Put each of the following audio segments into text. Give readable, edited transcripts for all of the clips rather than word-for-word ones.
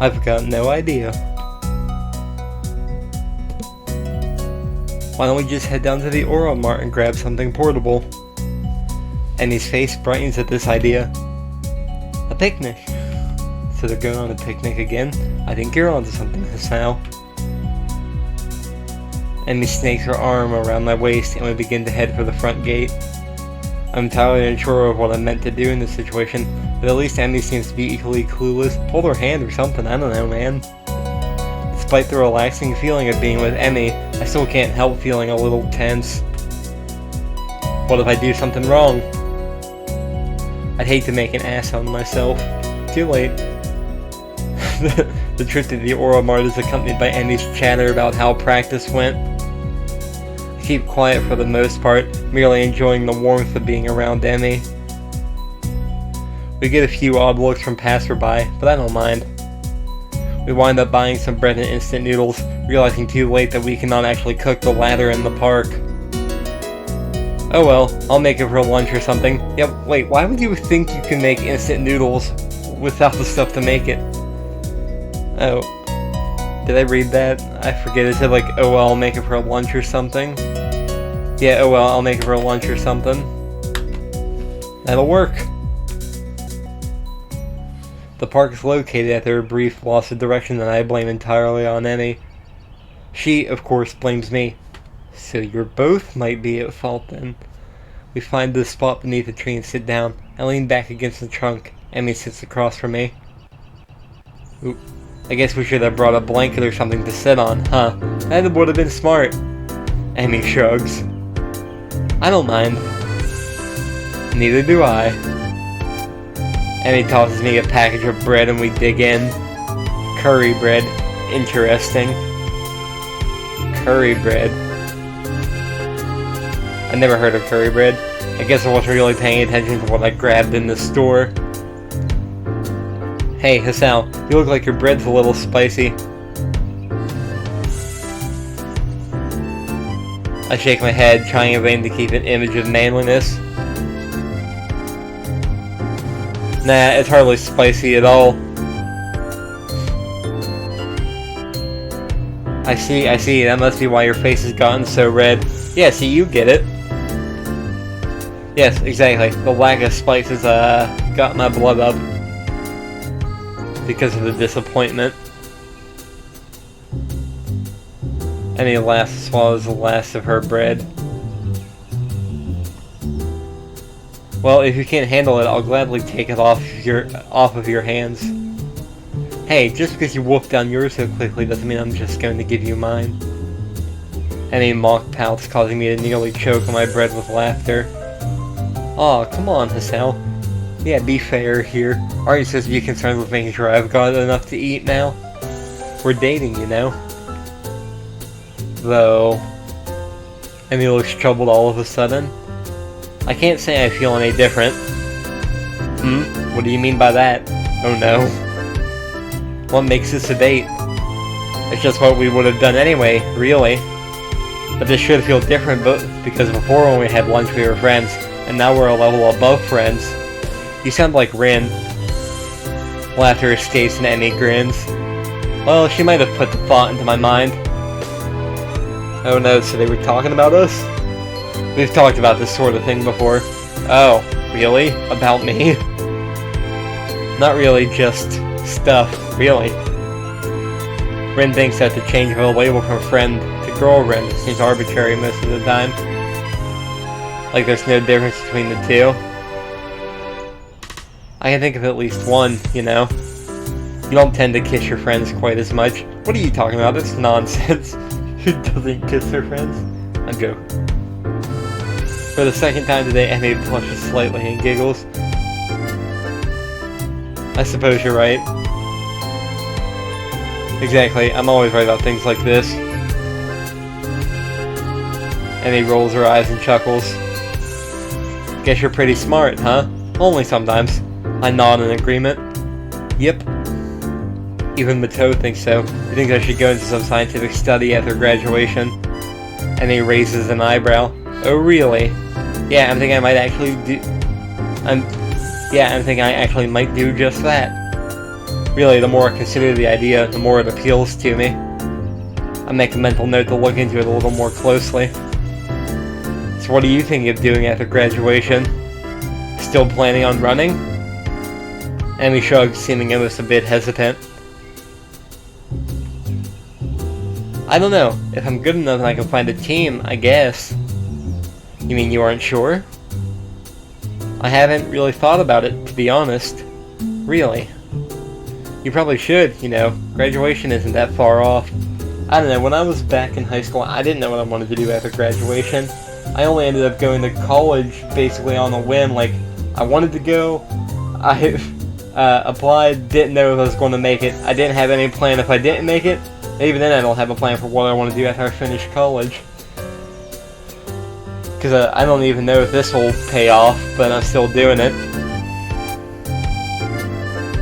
I've got no idea. Why don't we just head down to the Aura Mart and grab something portable? Emi's face brightens at this idea. A picnic. So they're going on a picnic again? I think you're onto something, Hasao. Emi snakes her arm around my waist and we begin to head for the front gate. I'm entirely unsure of what I'm meant to do in this situation, but at least Emi seems to be equally clueless. Hold her hand or something, I don't know, man. Despite the relaxing feeling of being with Emi, I still can't help feeling a little tense. What if I do something wrong? I'd hate to make an ass of myself. Too late. The trip to the Aura Mart is accompanied by Emi's chatter about how practice went. I keep quiet for the most part, merely enjoying the warmth of being around Emi. We get a few odd looks from passerby, but I don't mind. We wind up buying some bread and instant noodles, realizing too late that we cannot actually cook the latter in the park. Oh well, I'll make it for lunch or something. Yep, wait, why would you think you can make instant noodles without the stuff to make it? Oh, did I read that? I forget, it said like, oh well, I'll make it for lunch or something. Yeah, oh well, I'll make it for lunch or something. That'll work. The park is located after a brief loss of direction and I blame entirely on Emi. She, of course, blames me. So you both might be at fault then. We find this spot beneath a tree and sit down. I lean back against the trunk. Emi sits across from me. Oop. I guess we should have brought a blanket or something to sit on, huh? That would have been smart. Emi shrugs. I don't mind. Neither do I. Emi tosses me a package of bread and we dig in. Curry bread. Interesting. Curry bread. I never heard of curry bread. I guess I wasn't really paying attention to what I grabbed in the store. Hey, Hasao, you look like your bread's a little spicy. I shake my head, trying in vain to keep an image of manliness. Nah, it's hardly spicy at all. I see, that must be why your face has gotten so red. Yeah, see, you get it. Yes, exactly. The lack of spice has, got my blood up. Because of the disappointment. Emi laughs and swallows the last of her bread. Well, if you can't handle it, I'll gladly take it off of your hands. Hey, just because you wolfed down yours so quickly doesn't mean I'm just going to give you mine. Emi mock pouts, causing me to nearly choke on my bread with laughter. Aw, come on, Hasao. Yeah, be fair here. Aren't you supposed to be concerned with making sure I've got enough to eat now? We're dating, you know. Though... Emi looks troubled all of a sudden. I can't say I feel any different. What do you mean by that? Oh no. What makes this a date? It's just what we would have done anyway, really. But this should feel different because before when we had lunch we were friends, and now we're a level above friends. You sound like Rin. Laughter escapes and Emi grins. Well, she might have put the thought into my mind. Oh no, so they were talking about us? We've talked about this sort of thing before. Oh, really? About me? Not really, just stuff, really. Rin thinks that the change of a label from friend to girlfriend seems arbitrary most of the time. Like there's no difference between the two. I can think of at least one, you know. You don't tend to kiss your friends quite as much. What are you talking about? That's nonsense. Who doesn't kiss their friends? I'm joking. For the second time today, Emi blushes slightly and giggles. I suppose you're right. Exactly, I'm always right about things like this. Emi rolls her eyes and chuckles. Guess you're pretty smart, huh? Only sometimes. I nod in agreement. Yep. Even Mato thinks so. He thinks I should go into some scientific study after graduation. And he raises an eyebrow. Oh really? Yeah, I'm thinking I might actually do... I'm thinking I actually might do just that. Really, the more I consider the idea, the more it appeals to me. I make a mental note to look into it a little more closely. So what are you thinking of doing after graduation? Still planning on running? Emi shrugged, seeming almost a bit hesitant. I don't know. If I'm good enough and I can find a team, I guess. You mean you aren't sure? I haven't really thought about it, to be honest. Really. You probably should, you know. Graduation isn't that far off. I don't know, when I was back in high school, I didn't know what I wanted to do after graduation. I only ended up going to college basically on a whim. Like, I wanted to go, I applied, didn't know if I was going to make it. I didn't have any plan if I didn't make it. Even then I don't have a plan for what I want to do after I finish college. Because I don't even know if this will pay off, but I'm still doing it.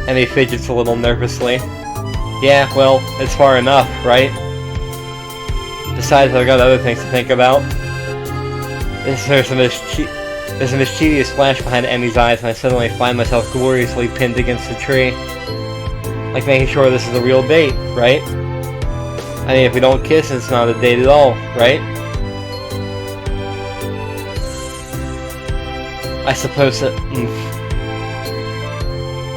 And he fidgets a little nervously. Yeah, well, it's far enough, right? Besides, I've got other things to think about. There's a mischievous flash behind Emi's eyes, and I suddenly find myself gloriously pinned against the tree. Like making sure this is a real date, right? I mean, if we don't kiss, it's not a date at all, right? I suppose that...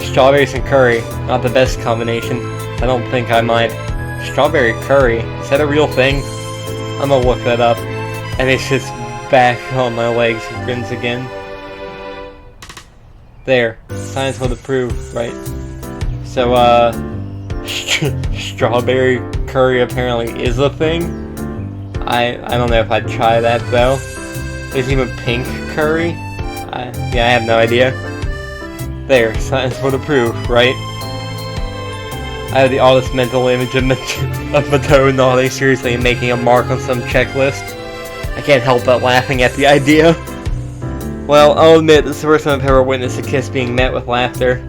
Strawberries and curry, not the best combination. I don't think I mind. Strawberry curry, is that a real thing? I'm gonna look that up. And he sits back on my legs and grins again. There, science would approve, right? So, strawberry curry apparently is a thing. I don't know if I'd try that though. There's even pink curry? Yeah, I have no idea. There, science would approve, right? I have the oddest mental image of Mato nodding seriously and making a mark on some checklist. I can't help but laughing at the idea. Well, I'll admit, this is the first time I've ever witnessed a kiss being met with laughter.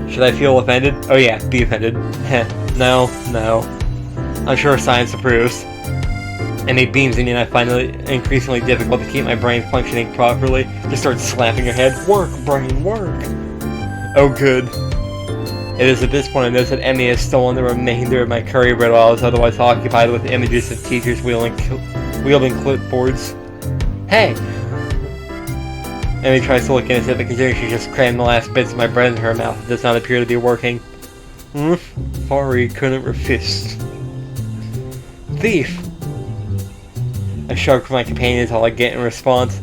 Should I feel offended? Oh yeah, be offended. No. I'm sure science approves. And he beams at me and I find it increasingly difficult to keep my brain functioning properly. Just start slapping your head. Work, brain, work! Oh good. It is at this point I notice that Emi has stolen the remainder of my curry bread while I was otherwise occupied with images of teachers wielding clipboards. Hey! Emi tries to look innocent, but considering she just crammed the last bits of my bread in her mouth, it does not appear to be working. Sorry, couldn't resist. Thief! I shrug for my companions all I get in response.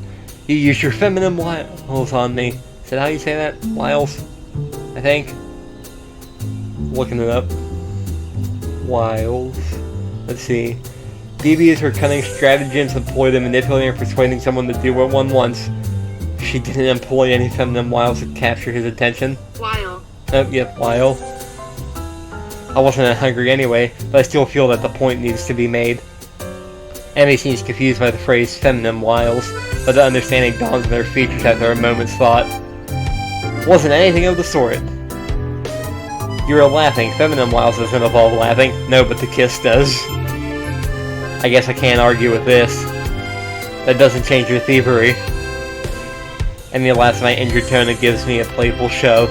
You used your feminine wiles on me. Is that how you say that? Wiles? I think. Looking it up. Wiles. Let's see. BB is her cunning stratagems employed in manipulating or persuading someone to do what one wants. She didn't employ any feminine wiles to capture his attention. Wile. Oh, yep, wile. I wasn't that hungry anyway, but I still feel that the point needs to be made. Emi seems confused by the phrase feminine wiles, but the understanding dawns on their features after a moment's thought. Wasn't anything of the sort. You were laughing. Feminine wiles doesn't involve laughing. No, but the kiss does. I guess I can't argue with this. That doesn't change your thievery. Emi laughs at my injured tone and gives me a playful shove.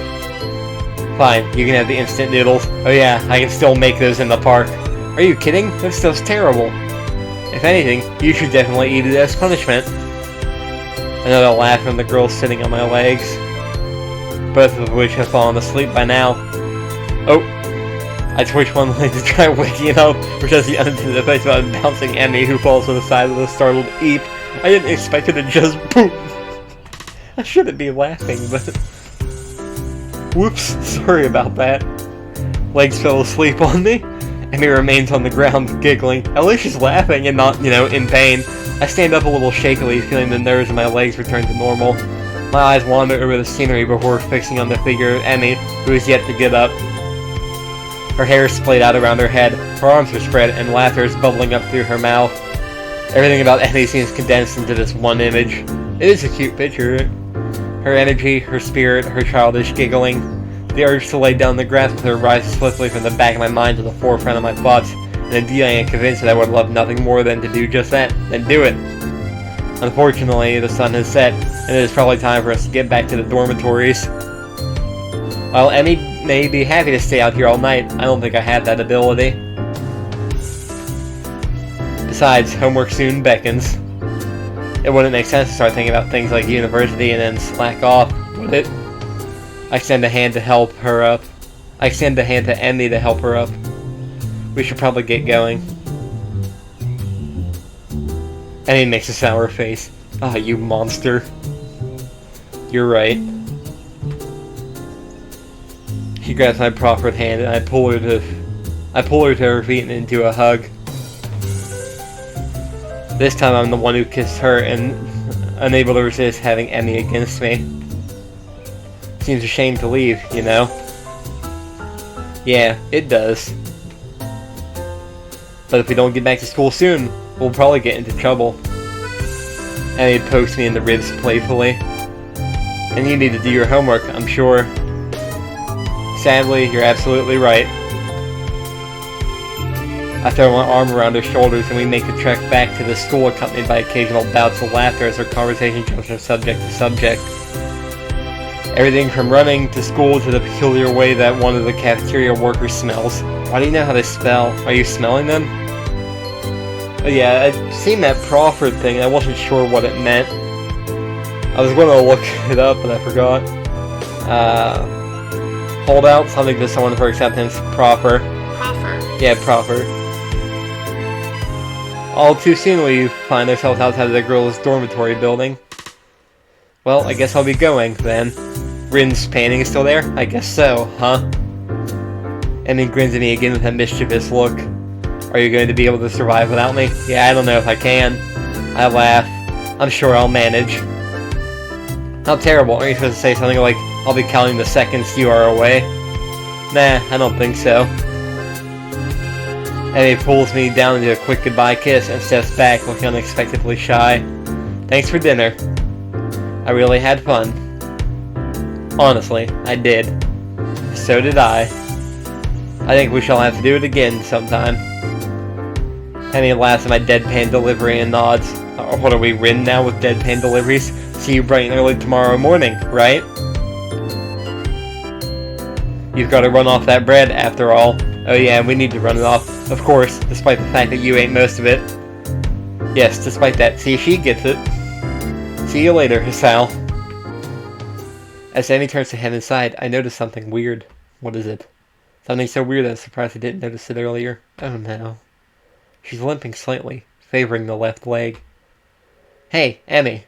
Fine, you can have the instant noodles. Oh yeah, I can still make those in the park. Are you kidding? That stuff's terrible. If anything, you should definitely eat it as punishment. Another laugh from the girl sitting on my legs, both of which have fallen asleep by now. Oh! I twitch one leg to try waking up, which has the unintended effect of bouncing Emi, who falls to the side with a startled eep. I didn't expect it to just boom! I shouldn't be laughing, but... Whoops, sorry about that. Legs fell asleep on me. Emi remains on the ground, giggling. At least she's laughing and not, in pain. I stand up a little shakily, feeling the nerves in my legs return to normal. My eyes wander over the scenery before fixing on the figure of Emi, who is yet to get up. Her hair is splayed out around her head, her arms are spread, and laughter is bubbling up through her mouth. Everything about Emi seems condensed into this one image. It is a cute picture. Her energy, her spirit, her childish giggling. The urge to lay down the grass with her rises swiftly from the back of my mind to the forefront of my thoughts, and indeed I am convinced that I would love nothing more than to do just that, than do it. Unfortunately, the sun has set, and it is probably time for us to get back to the dormitories. While Emi may be happy to stay out here all night. I don't think I have that ability. Besides, homework soon beckons. It wouldn't make sense to start thinking about things like university and then slack off, would it? I extend a hand to help her up. I extend a hand to Emi to help her up. We should probably get going. Emi makes a sour face. Ah, you monster. You're right. She grabs my proffered hand and I pull her to her feet and into a hug. This time I'm the one who kissed her and unable to resist having Emi against me. Seems a shame to leave, you know? Yeah, it does. But if we don't get back to school soon, we'll probably get into trouble. Emi pokes me in the ribs playfully. And you need to do your homework, I'm sure. Sadly, you're absolutely right. I throw my arm around her shoulders and we make the trek back to the school, accompanied by occasional bouts of laughter as our conversation jumps from subject to subject. Everything from running to school to the peculiar way that one of the cafeteria workers smells. Why do you know how they smell? Are you smelling them? Oh yeah, I'd seen that proffered thing and I wasn't sure what it meant. I was going to look it up but I forgot. Hold out, something to someone for acceptance. Proffer. Proffer. Yeah, proffer. All too soon we find ourselves outside of the girls' dormitory building. Well, I guess I'll be going, then. Rin's painting is still there? I guess so, huh? Emi grins at me again with a mischievous look. Are you going to be able to survive without me? Yeah, I don't know if I can. I laugh. I'm sure I'll manage. How terrible. Aren't you supposed to say something like, I'll be counting the seconds you are away? Nah, I don't think so. Emi pulls me down into a quick goodbye kiss and steps back, looking unexpectedly shy. Thanks for dinner. I really had fun. Honestly, I did. So did I. I think we shall have to do it again sometime. Emi laughs at my deadpan delivery and nods. What are we, Rin now with deadpan deliveries? See you bright and early tomorrow morning, right? You've got to run off that bread, after all. Oh yeah, we need to run it off. Of course, despite the fact that you ate most of it. Yes, despite that. See, she gets it. See you later, Hisao. As Emi turns to head inside, I notice something weird. What is it? Something so weird that I'm surprised I didn't notice it earlier. Oh no. She's limping slightly, favoring the left leg. Hey, Emi.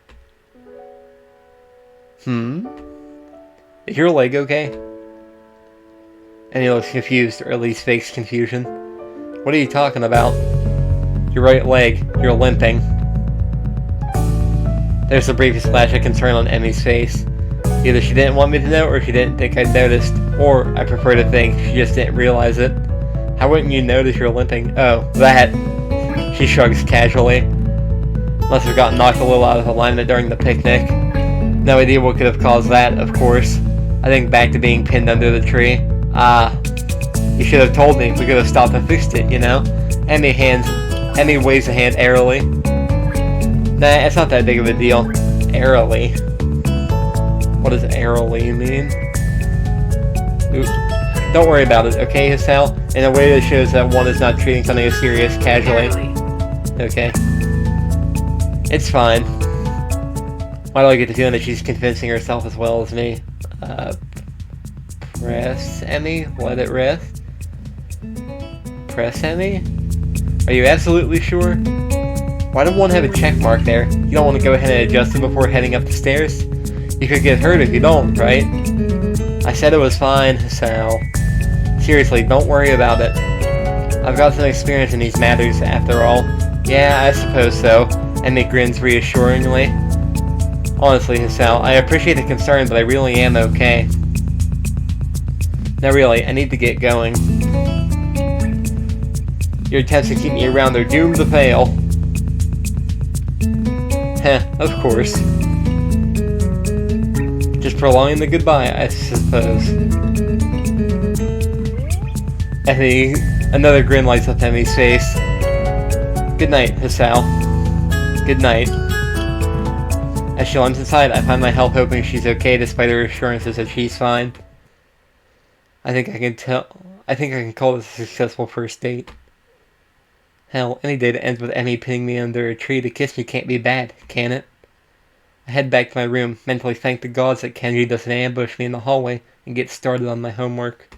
Is your leg okay? Emi looks confused, or at least fakes confusion. What are you talking about? Your right leg. You're limping. There's the briefest flash of concern on Emi's face. Either she didn't want me to know, or she didn't think I'd noticed. Or, I prefer to think, she just didn't realize it. How wouldn't you notice you're limping? Oh, that. She shrugs casually. Must have gotten knocked a little out of alignment during the picnic. No idea what could have caused that, of course. I think back to being pinned under the tree. Ah. You should have told me. We could have stopped and fixed it, you know? Emi waves a hand airily. Nah, it's not that big of a deal. Airily. What does airily mean? Oops. Don't worry about it, okay, Hisao? In a way that shows that one is not treating something as serious casually. Okay. It's fine. Why do I get the feeling that she's convincing herself as well as me? Press Emi? Let it rest? Press Emi? Are you absolutely sure? Why did one have a check mark there? You don't want to go ahead and adjust it before heading up the stairs? You could get hurt if you don't, right? I said it was fine, Sal. Seriously, don't worry about it. I've got some experience in these matters, after all. Yeah, I suppose so. Emi grins reassuringly. Honestly, Sal, I appreciate the concern, but I really am okay. Now really, I need to get going. Your attempts to keep me around are doomed to fail. Heh, of course. Just prolonging the goodbye, I suppose. Another grin lights up Emi's face. Good night, Hisao. Good night. As she lunges inside, I find my help hoping she's okay despite her assurances that she's fine. I think I can call this a successful first date. Hell, any day that ends with Emmy pinning me under a tree to kiss me can't be bad, can it? I head back to my room, mentally thank the gods that Kenji doesn't ambush me in the hallway, and get started on my homework.